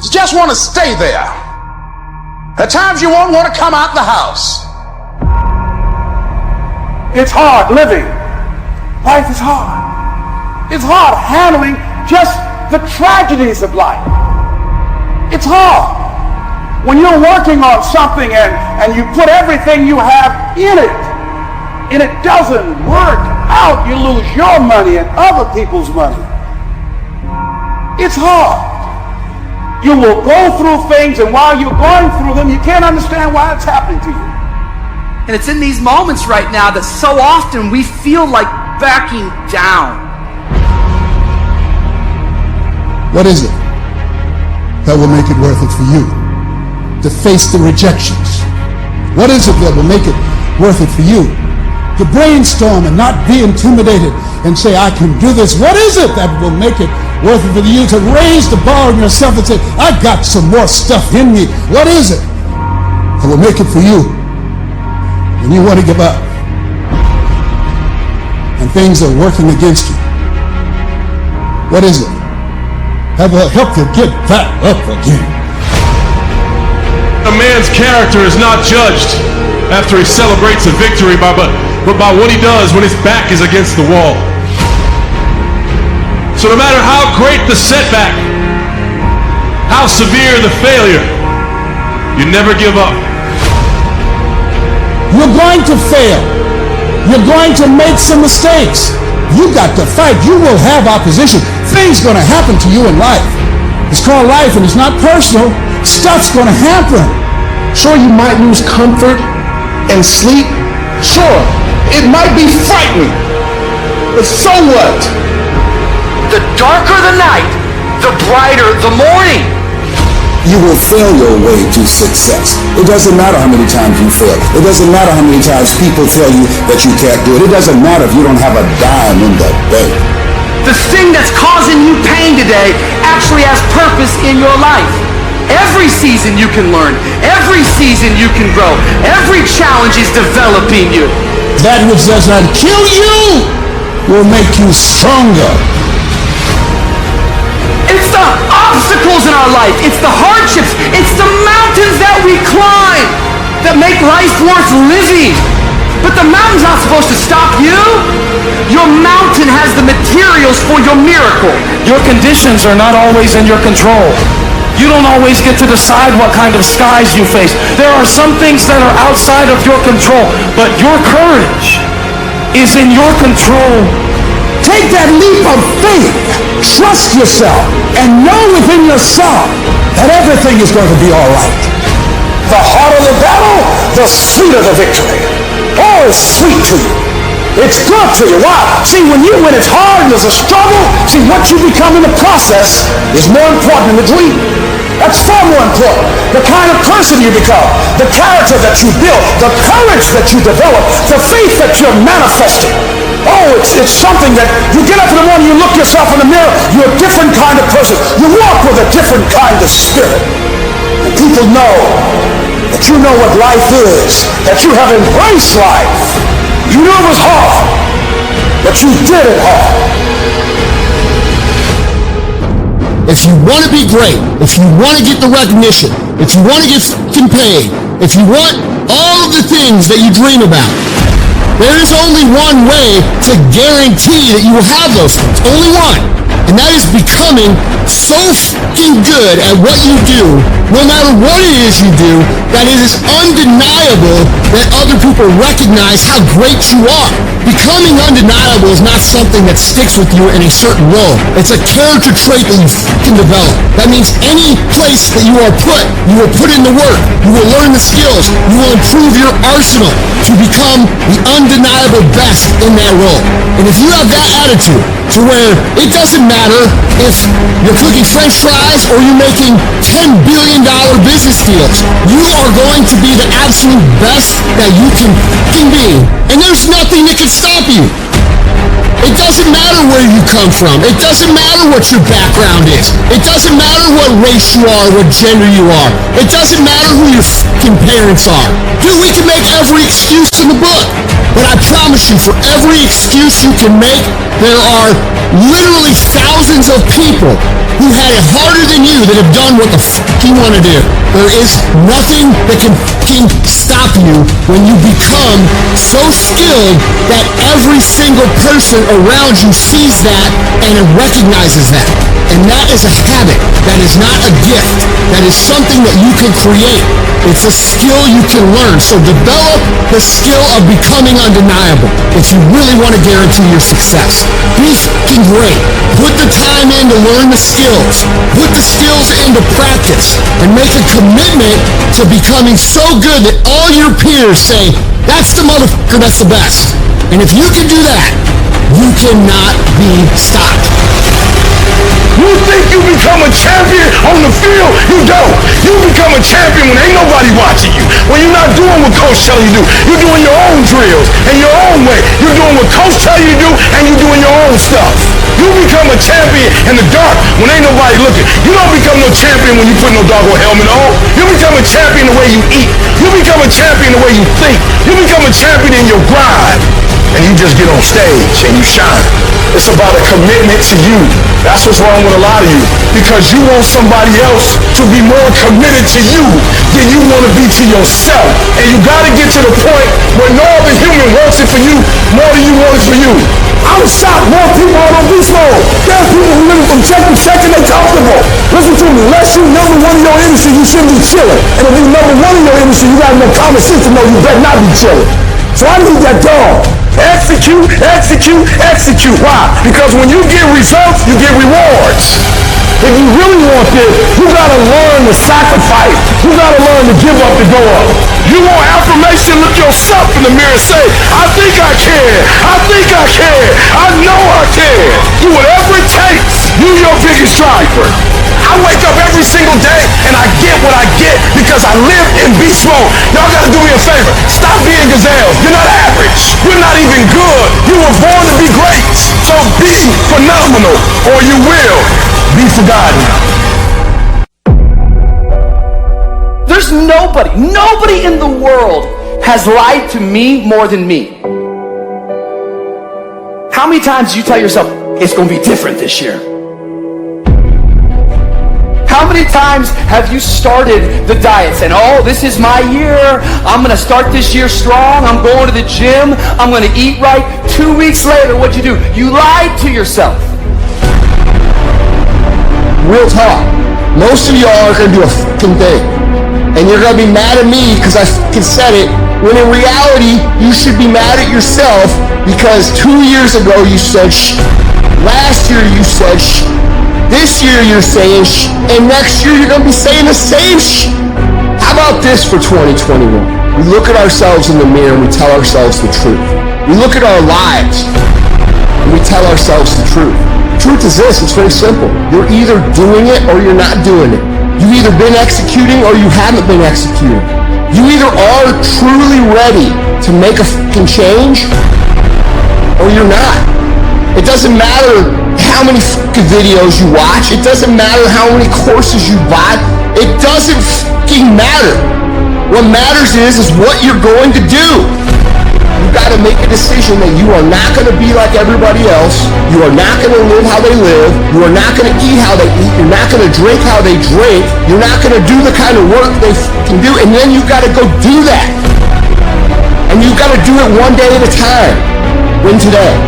You just want to stay there. At times you won't want to come out the house. It's hard living. Life is hard. It's hard handling just the tragedies of life. It's hard when you're working on something and you put everything you have in it and it doesn't work out. You lose your money and other people's money. It's hard. You will go through things, and while you're going through them, you can't understand why it's happening to you. And it's in these moments right now that so often we feel like backing down. What is it that will make it worth it for you to face the rejections? What is it that will make it worth it for you to brainstorm and not be intimidated and say, I can do this? What is it that will make it worth it for you to raise the bar on yourself and say, I got some more stuff in me? What is it that will make it for you when you want to give up and things are working against you? What is it that will help you get back up again? A man's character is not judged after he celebrates a victory but by what he does when his back is against the wall. So no matter how great the setback, how severe the failure, you never give up. You're going to fail. You're going to make some mistakes. You got to fight. You will have opposition. Things going to happen to you in life. It's called life, and it's not personal. Stuff's going to happen. Sure, you might lose comfort and sleep. Sure, it might be frightening. But so what? The darker the night, the brighter the morning. You will fail your way to success. It doesn't matter how many times you fail. It doesn't matter how many times people tell you that you can't do it. It doesn't matter if you don't have a dime in the bank. The thing that's causing you pain today actually has purpose in your life. Every season you can learn. Every season you can grow. Every challenge is developing you. That which does not kill you will make you stronger. It's the obstacles in our life. It's the hardships. It's the mountains that we climb that make life worth living. But the mountain's not supposed to stop you. Your mountain has the materials for your miracle. Your conditions are not always in your control. You don't always get to decide what kind of skies you face. There are some things that are outside of your control, but your courage is in your control. Take that leap of faith. Trust yourself and know within yourself that everything is going to be all right. The harder the battle, the sweeter the victory. Oh, it's sweet to you. It's good to you. Why? See, when it's hard and there's a struggle, see, what you become in the process is more important than the dream. That's far more important. The kind of person you become, the character that you build, the courage that you develop, the faith that you're manifesting. Oh, it's something that you get up in the morning, you look yourself in the mirror, you're a different kind of person. You walk with a different kind of spirit. And people know that you know what life is, that you have embraced life. You knew it was hard, but you did it hard. If you want to be great, if you want to get the recognition, if you want to get fucking paid, if you want all of the things that you dream about, there is only one way to guarantee that you will have those things. Only one. And that is becoming so fucking good at what you do, no matter what it is you do, that it is undeniable that other people recognize how great you are. Becoming undeniable is not something that sticks with you in a certain role. It's a character trait that you fucking develop. That means any place that you are put, you will put in the work, you will learn the skills, you will improve your arsenal to become the undeniable best in that role. And if you have that attitude to where it doesn't matter if you're cooking French fries or you're making $10 billion business deals, you are going to be the absolute best that you can be. And there's nothing that can stop you. It doesn't matter where you come from. It doesn't matter what your background is. It doesn't matter what race you are, what gender you are. It doesn't matter who your fucking parents are. Dude, we can make every excuse in the book. But I promise you, for every excuse you can make, there are literally thousands of people who had it harder than you that have done what the fuck you want to do. There is nothing that can fucking stop you when you become so skilled that every single person around you sees that and recognizes that. And that is a habit. That is not a gift. That is something that you can create. It's a skill you can learn. So develop the skill of becoming undeniable if you really want to guarantee your success. Be fucking great. Put the time in to learn the skills. Put the skills into practice and make a commitment to becoming so good that all your peers say, that's the motherfucker that's the best. And if you can do that, you cannot be stopped. You think you become a champion on the field? You don't. You become a champion when ain't nobody watching you. When you're not doing what coach tells you to do. You're doing your own drills and your own way. You're doing what coach tells you to do and you're doing your own stuff. You become a champion in the dark when ain't nobody looking. You don't become no champion when you put no doggone helmet on. You become a champion the way you eat. You become a champion the way you think. You become a champion in your grind. And you just get on stage and you shine. It's about a commitment to you. That's what's wrong with a lot of you. Because you want somebody else to be more committed to you than you want to be to yourself. And you got to get to the point where no other human wants it for you more than you want it for you. I'm shocked more people are on beast mode. There's people who live from check to check and they comfortable. Listen to me, unless you number one in your industry, you shouldn't be chilling. And if you're number one in your industry, you got enough common sense to know you better not be chilling. So I need that dog. Execute, execute, execute. Why? Because when you get results, you get rewards. If you really want this, you gotta learn to sacrifice. You gotta learn to give up to go up. You want affirmation, look yourself in the mirror and say, I think I can. I think I can. I know I can. Do whatever it takes. You your biggest driver. I wake up every single day and I get what I get because I live in beast mode. Y'all gotta do me a favor. Stop being gazelles. You're not average. You're not even good. You were born to be great. So be phenomenal or you will be forgotten. There's nobody in the world has lied to me more than me. How many times do you tell yourself, it's gonna be different this year? How many times have you started the diet saying, oh, this is my year. I'm going to start this year strong. I'm going to the gym. I'm going to eat right. 2 weeks later, what'd you do? You lied to yourself. Real talk. Most of y'all are going to do a fucking thing. And you're going to be mad at me because I fucking said it. When in reality, you should be mad at yourself because 2 years ago you said shh. Last year you said shh. This year you're saying shh, and next year you're going to be saying the same shh. How about this for 2021? We look at ourselves in the mirror and we tell ourselves the truth. We look at our lives and we tell ourselves the truth. The truth is this, it's very simple. You're either doing it or you're not doing it. You've either been executing or you haven't been executing. You either are truly ready to make a fucking change or you're not. It doesn't matter how many fucking videos you watch. It doesn't matter how many courses you buy. It doesn't fucking matter. What matters is what you're going to do. You got to make a decision that you are not going to be like everybody else. You are not going to live how they live. You are not going to eat how they eat. You're not going to drink how they drink. You're not going to do the kind of work they fucking do. And then you got to go do that. And you got to do it one day at a time. Win today.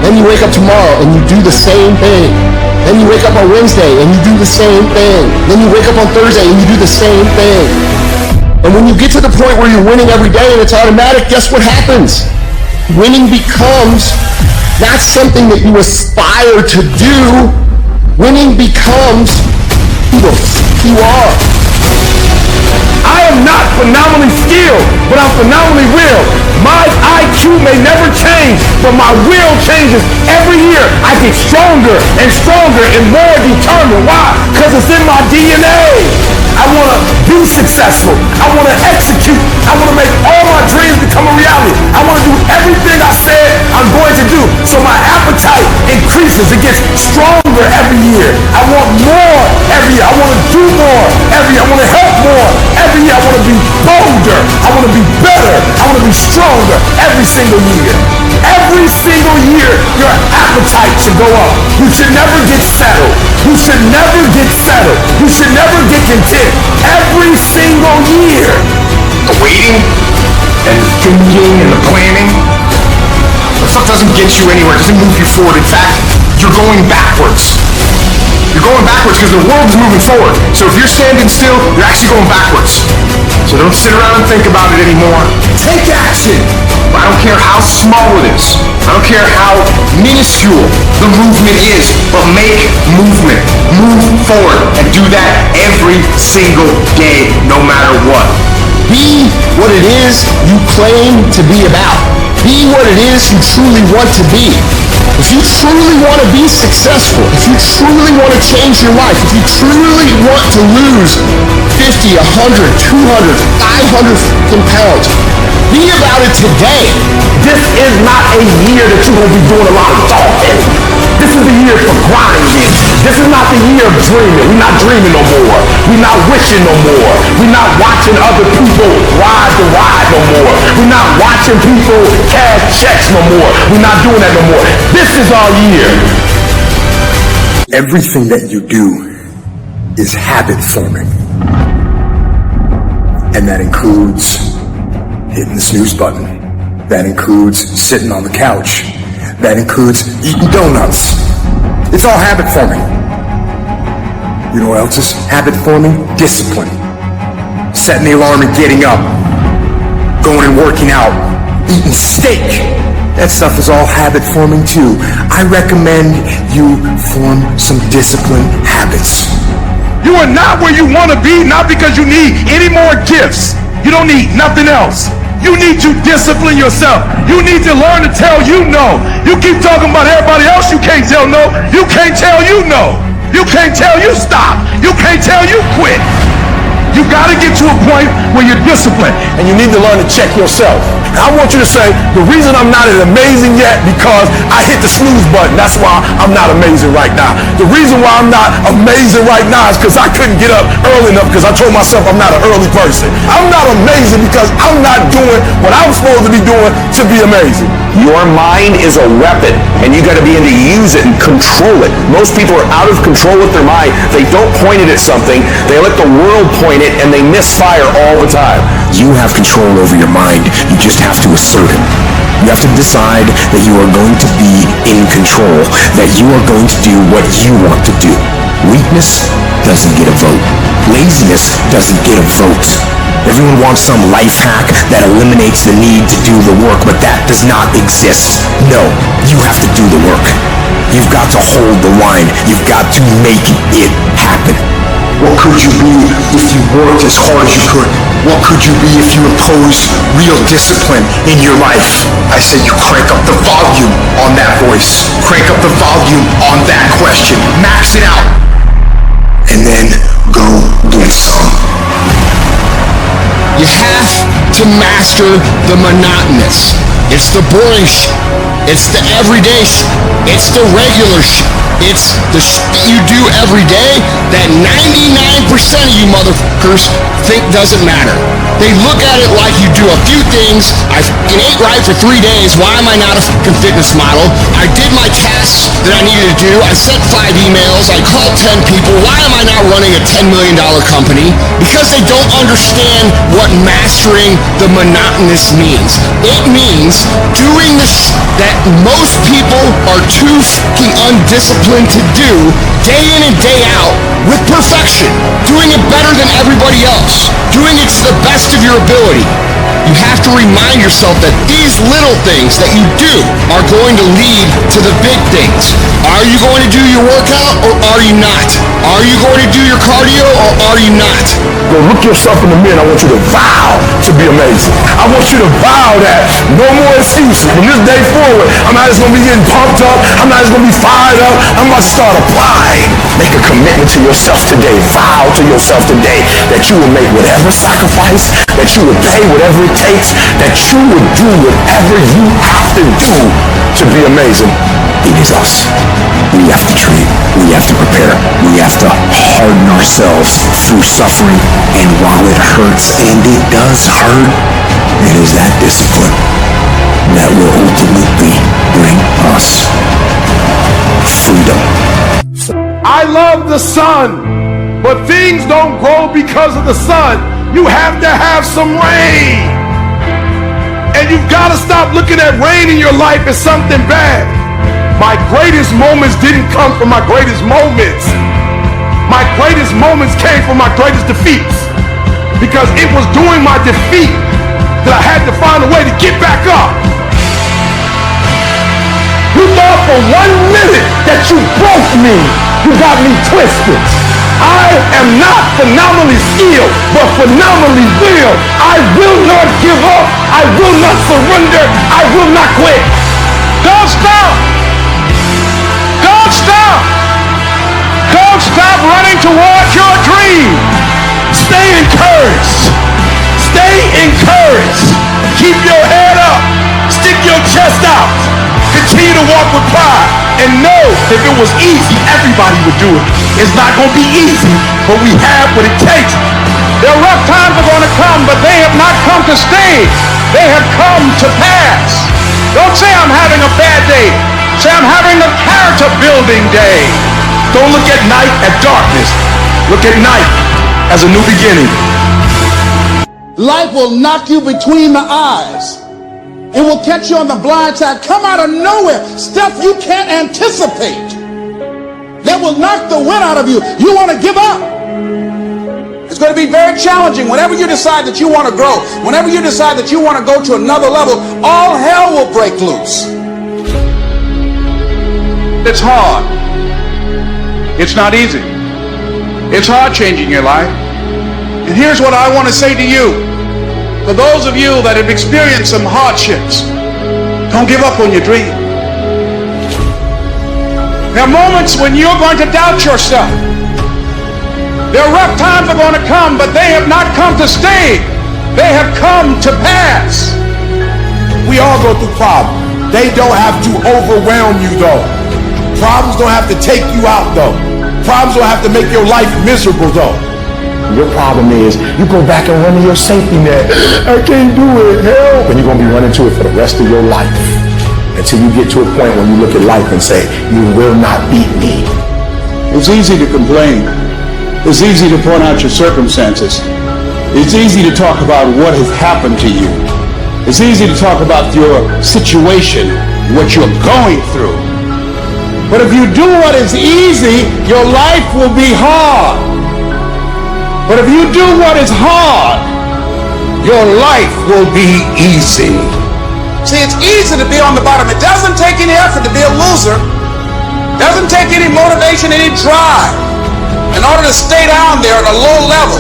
Then you wake up tomorrow and you do the same thing. Then you wake up on Wednesday and you do the same thing. Then you wake up on Thursday and you do the same thing. And when you get to the point where you're winning every day and it's automatic, guess what happens? Winning becomes not something that you aspire to do. Winning becomes who the f*** you are. I am not phenomenally skilled, but I'm phenomenally real. My IQ may never change, but my will changes every year. I get stronger and stronger and more determined. Why? Because it's in my DNA. I want to be successful. I want to execute. I want to make all my dreams become a reality. I want to do everything I said I'm I'm going to do. So my appetite increases. It gets stronger every year. I want more every year. I want to do more every year. I want to help more every year. I want to be bolder. I want to be better. I want to be stronger every single year. Every single year, your appetite should go up. You should never get settled. You should never get settled. You should never get content. Every single year. The waiting and the thinking and the planning, that stuff doesn't get you anywhere. It doesn't move you forward. In fact, you're going backwards. You're going backwards because the world is moving forward. So if you're standing still, you're actually going backwards. So don't sit around and think about it anymore. Take action. I don't care how small it is. I don't care how minuscule the movement is, but make movement. Move forward and do that every single day, no matter what. Be what it is you claim to be about. Be what it is you truly want to be. If you truly want to be successful, if you truly want to change your life, if you truly want to lose 50, 100, 200, 500 pounds, be about it today. This is not a year that you're going to be doing a lot of talking. This is the year for grinding. This is not the year of dreaming. We're not dreaming no more. We're not wishing no more. We're not watching other people ride the ride no more. We're not watching people cash checks no more. We're not doing that no more. This is our year. Everything that you do is habit forming. And that includes hitting the snooze button. That includes sitting on the couch. That includes eating donuts. It's all habit forming. You know what else is habit forming? Discipline. Setting the alarm and getting up. Going and working out. Eating steak. That stuff is all habit forming too. I recommend you form some discipline habits. You are not where you want to be, not because you need any more gifts. You don't need nothing else. You need to discipline yourself. You need to learn to tell you no. You keep talking about everybody else you can't tell no. You can't tell you no. You can't tell you stop. You can't tell you quit. You got to get to a point where you're disciplined. And you need to learn to check yourself. I want you to say, the reason I'm not as amazing yet because I hit the snooze button. That's why I'm not amazing right now. The reason why I'm not amazing right now is because I couldn't get up early enough because I told myself I'm not an early person. I'm not amazing because I'm not doing what I'm supposed to be doing to be amazing. Your mind is a weapon, and you got to be able to use it and control it. Most people are out of control with their mind. They don't point it at something. They let the world point it, and they misfire all the time. You have control over your mind. You just have to assert it. You have to decide that you are going to be in control, that you are going to do what you want to do. Weakness doesn't get a vote. Laziness doesn't get a vote. Everyone wants some life hack that eliminates the need to do the work, but that does not exist. No, you have to do the work. You've got to hold the line. You've got to make it happen. What could you be if you worked as hard as you could? What could you be if you imposed real discipline in your life? I say you crank up the volume on that voice. Crank up the volume on that question. Max it out. And then go get some. You have to master the monotonous. It's the boring shit. It's the everyday shit. It's the regular shit. It's the shit that you do every day that 99% of you motherfuckers think doesn't matter. They look at it like you do a few things. I fucking ate right for 3 days. Why am I not a fucking fitness model? I did my tasks that I needed to do. I sent 5 emails. I called 10 people. Why am I not running a $10 million company? Because they don't understand what mastering the monotonous means. It means doing the shit that most people are too fucking undisciplined to do day in and day out with perfection. Doing it better than everybody else. Doing it to the best of your ability. You have to remind yourself that these little things that you do are going to lead to the big things. Are you going to do your workout or are you not? Are you going to do your cardio or are you not? Go look yourself in the mirror and I want you to vow to be amazing. I want you to vow that no more excuses. From this day forward, I'm not just going to be getting pumped up. I'm not just going to be fired up. I'm about to start applying. Make a commitment to yourself today. Vow vow to yourself today that you will make whatever sacrifice, that you will pay whatever it takes, that you will do whatever you have to do to be amazing. It is us. We have to train. We have to prepare. We have to harden ourselves through suffering. And while it hurts, and it does hurt, it is that discipline that will ultimately bring us freedom. I love the sun, but things don't grow because of the sun. You have to have some rain. And you've got to stop looking at rain in your life as something bad. My greatest moments didn't come from my greatest moments. My greatest moments came from my greatest defeats. Because it was during my defeat that I had to find a way to get back up. You thought for 1 minute that you broke me. You got me twisted. I am not phenomenally skilled, but phenomenally will. I will not give up. I will not surrender. I will not quit. Don't stop. Don't stop. Don't stop running towards your dream. Stay encouraged. Stay encouraged. Keep your head up. Stick your chest out. Continue to walk with pride. And know if it was easy, everybody would do it. It's not going to be easy, but we have what it takes. Their rough times are going to come, but they have not come to stay. They have come to pass. Don't say I'm having a bad day. Say I'm having a character building day. Don't look at night as darkness. Look at night as a new beginning. Life will knock you between the eyes. It will catch you on the blind side, come out of nowhere, stuff you can't anticipate. That will knock the wind out of you. You want to give up. It's going to be very challenging. Whenever you decide that you want to grow, whenever you decide that you want to go to another level, all hell will break loose. It's hard. It's not easy. It's hard changing your life. And here's what I want to say to you. For those of you that have experienced some hardships, don't give up on your dream. There are moments when you're going to doubt yourself. There are rough times are going to come, but they have not come to stay. They have come to pass. We all go through problems. They don't have to overwhelm you though. Problems don't have to take you out though. Problems don't have to make your life miserable though. Your problem is you go back and run to your safety net. I can't do it, help. And you're going to be running to it for the rest of your life until you get to a point when you look at life and say, you will not beat me. It's easy to complain. It's easy to point out your circumstances. It's easy to talk about what has happened to you. It's easy to talk about your situation, what you're going through. But if you do what is easy, your life will be hard. But if you do what is hard, your life will be easy. See, it's easy to be on the bottom. It doesn't take any effort to be a loser. It doesn't take any motivation, any drive in order to stay down there at a low level.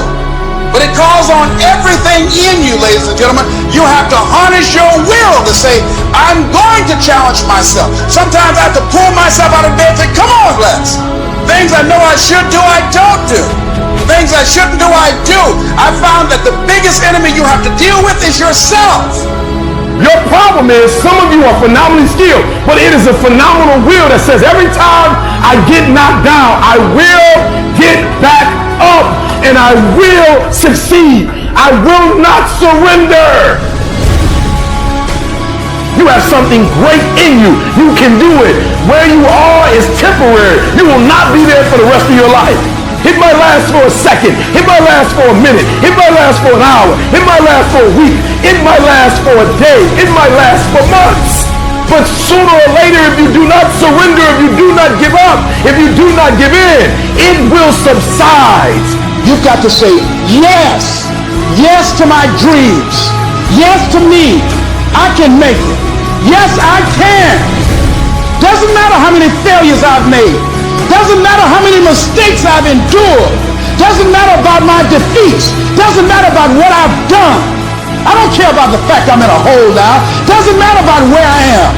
But it calls on everything in you, ladies and gentlemen. You have to harness your will to say, I'm going to challenge myself. Sometimes I have to pull myself out of bed and say, come on, Les. Things I know I should do, I don't do. Things I shouldn't do, I do. I found that the biggest enemy you have to deal with is yourself. Your problem is some of you are phenomenally skilled, but it is a phenomenal will that says every time I get knocked down, I will get back up and I will succeed. I will not surrender. You have something great in you. You can do it. Where you are is temporary. You will not be there for the rest of your life. It might last for a second. It might last for a minute. It might last for an hour. It might last for a week. It might last for a day. It might last for months. But sooner or later, if you do not surrender, if you do not give up, if you do not give in, it will subside. You've got to say yes. Yes to my dreams. Yes to me. I can make it. Yes, I can. Doesn't matter how many failures I've made. Doesn't matter how many mistakes I've endured. Doesn't matter about my defeats. Doesn't matter about what I've done. I don't care about the fact I'm in a hole now. Doesn't matter about where I am.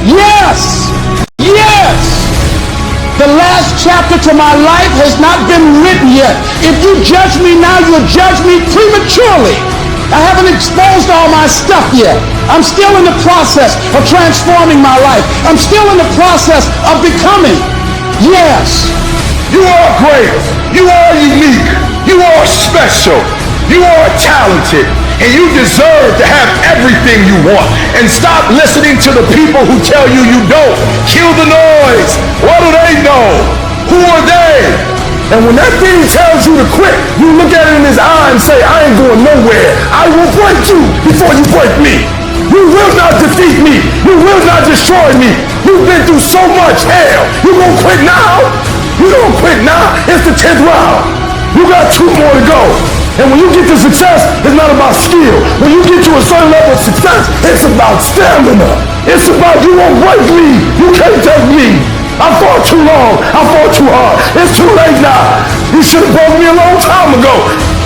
Yes. Yes. The last chapter to my life has not been written yet. If you judge me now, you'll judge me prematurely. I haven't exposed all my stuff yet. I'm still in the process of transforming my life. I'm still in the process of becoming. Yes. You are great. You are unique. You are special. You are talented. And you deserve to have everything you want. And stop listening to the people who tell you you don't. Kill the noise. What do they know? Who are they? And when that thing tells you to quit, you look at it in his eye and say, I ain't going nowhere. I will break you before you break me. You will not defeat me. You will not destroy me. You've been through so much hell. You gonna quit now? You don't quit now. It's the 10th round. You got 2 more to go. And when you get to success, it's not about skill. When you get to a certain level of success, it's about stamina. It's about you won't break me. You can't take me. I fought too long. I fought too hard. It's too late now. You should have broke me a long time ago.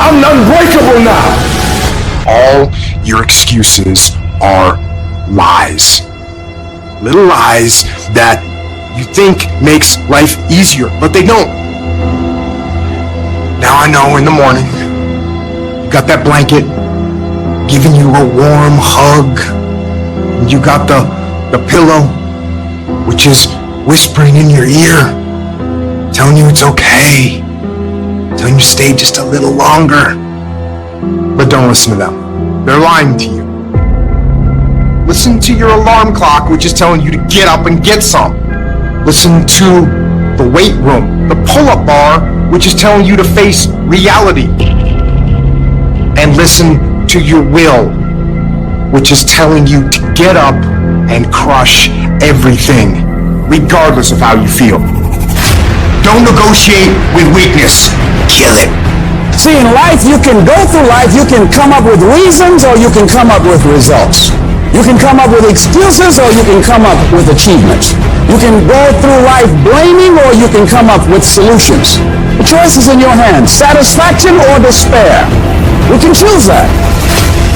I'm unbreakable now. All your excuses are lies. Little lies that you think makes life easier, but they don't. Now I know in the morning, you got that blanket giving you a warm hug. And you got the pillow, which is whispering in your ear, telling you it's okay, telling you to stay just a little longer. But don't listen to them. They're lying to you. Listen to your alarm clock, which is telling you to get up and get some. Listen to the weight room, the pull-up bar, which is telling you to face reality. And listen to your will, which is telling you to get up and crush everything, regardless of how you feel. Don't negotiate with weakness. Kill it. See, in life, you can go through life, you can come up with reasons or you can come up with results. You can come up with excuses or you can come up with achievements. You can go through life blaming or you can come up with solutions. The choice is in your hands, satisfaction or despair. We can choose that.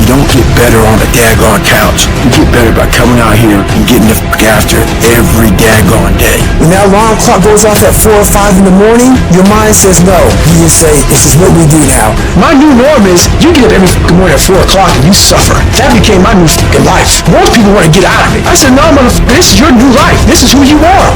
You don't get better on a daggone couch. You get better by coming out here and getting the f*** after every daggone day. When that alarm clock goes off at 4 or 5 in the morning, your mind says no. You just say, this is what we do now. My new norm is, you get up every fucking morning at 4 o'clock and you suffer. That became my new fucking life. Most people want to get out of it. I said, no, motherfucker, this is your new life. This is who you are.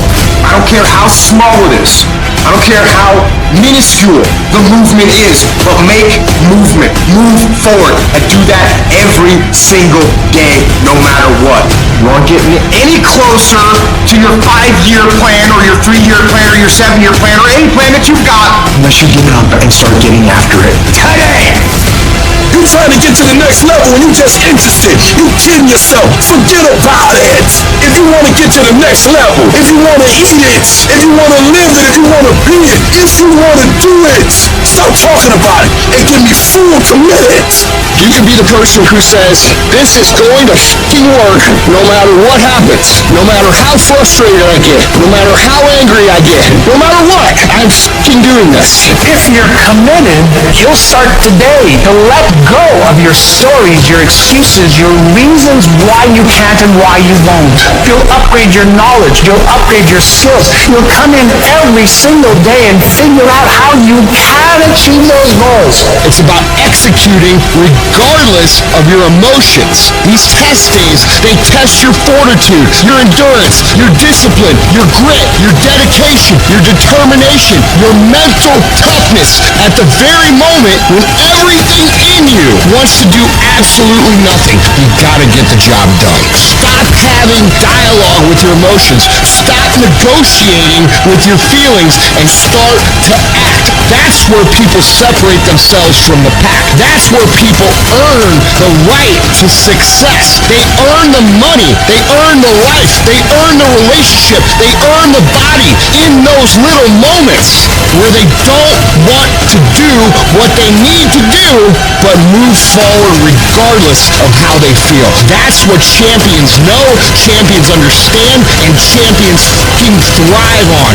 I don't care how small it is. I don't care how minuscule the movement is, but make movement. Move forward and do that every single day, no matter what. You aren't getting any closer to your 5-year plan or your 3-year plan or your 7-year plan or any plan that you've got unless you get up and start getting after it today. You trying to get to the next level and you just interested. You kidding yourself. Forget about it. If you want to get to the next level, if you want to eat it, if you want to live it, if you want to be it, if you want to do it, stop talking about it and give me full commitment. You can be the person who says, this is going to f***ing work no matter what happens, no matter how frustrated I get, no matter how angry I get, no matter what, I'm f***ing doing this. If you're committed, you'll start today to let go of your stories, your excuses, your reasons why you can't and why you won't. You'll upgrade your knowledge. You'll upgrade your skills. You'll come in every single day and figure out how you can achieve those goals. It's about executing regardless of your emotions. These test days, they test your fortitude, your endurance, your discipline, your grit, your dedication, your determination, your mental toughness at the very moment when everything in you wants to do absolutely nothing. You gotta get the job done. Stop having dialogue with your emotions. Stop negotiating with your feelings and start to act. That's where people separate themselves from the pack. That's where people earn the right to success. They earn the money. They earn the life. They earn the relationship. They earn the body in those little moments where they don't want to do what they need to do, but move forward regardless of how they feel. That's what champions know, champions understand, and champions fucking thrive on.